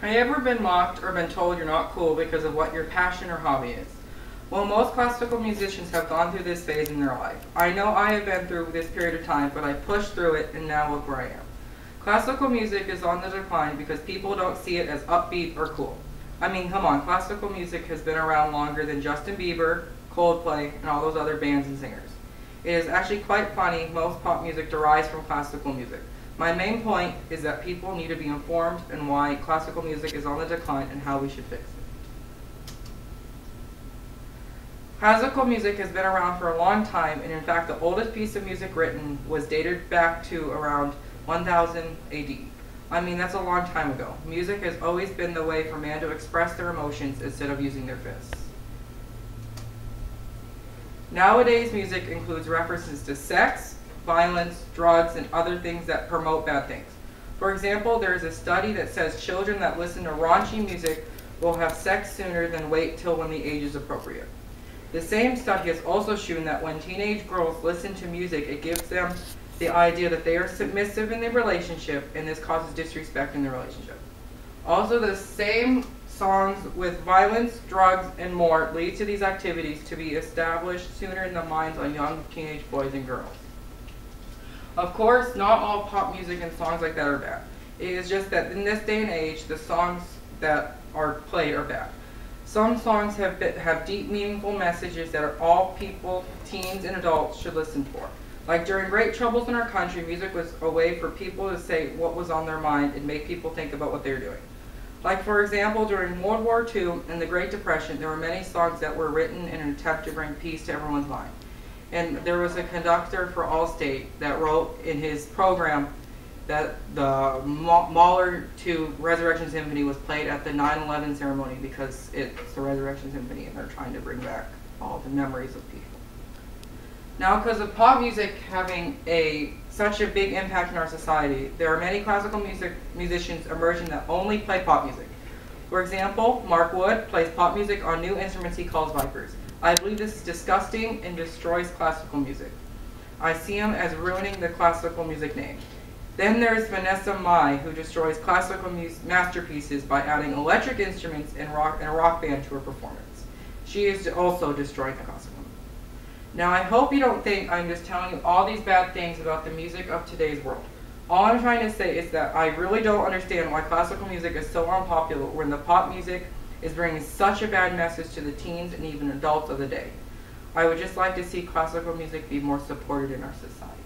Have you ever been mocked or been told you're not cool because of what your passion or hobby is? Well, most classical musicians have gone through this phase in their life. I know I have been through this period of time, but I pushed through it and now look where I am. Classical music is on the decline because people don't see it as upbeat or cool. I mean, come on, classical music has been around longer than Justin Bieber, Coldplay, and all those other bands and singers. It is actually quite funny, most pop music derives from classical music. My main point is that people need to be informed and why classical music is on the decline and how we should fix it. Classical music has been around for a long time, and in fact the oldest piece of music written was dated back to around 1000 AD. I mean, that's a long time ago. Music has always been the way for man to express their emotions instead of using their fists. Nowadays, music includes references to sex, violence, drugs, and other things that promote bad things. For example, there is a study that says children that listen to raunchy music will have sex sooner than wait till when the age is appropriate. The same study has also shown that when teenage girls listen to music, it gives them the idea that they are submissive in their relationship, and this causes disrespect in the relationship. Also, the same songs with violence, drugs, and more lead to these activities to be established sooner in the minds of young teenage boys and girls. Of course, not all pop music and songs like that are bad. It is just that in this day and age, the songs that are played are bad. Some songs have deep, meaningful messages that are all people, teens, and adults should listen for. Like during great troubles in our country, music was a way for people to say what was on their mind and make people think about what they were doing. Like for example, during World War II and the Great Depression, there were many songs that were written in an attempt to bring peace to everyone's mind. And there was a conductor for Allstate that wrote in his program that the Mahler to Resurrection Symphony was played at the 9/11 ceremony because it's the Resurrection Symphony and they're trying to bring back all the memories of people. Now, because of pop music having such a big impact in our society, there are many classical musicians emerging that only play pop music. For example, Mark Wood plays pop music on new instruments he calls Vipers. I believe this is disgusting and destroys classical music. I see him as ruining the classical music name. Then there's Vanessa Mai, who destroys classical masterpieces by adding electric instruments and a rock band to her performance. She is also destroying the classical music. Now, I hope you don't think I'm just telling you all these bad things about the music of today's world. All I'm trying to say is that I really don't understand why classical music is so unpopular when the pop music is bringing such a bad message to the teens and even adults of the day. I would just like to see classical music be more supported in our society.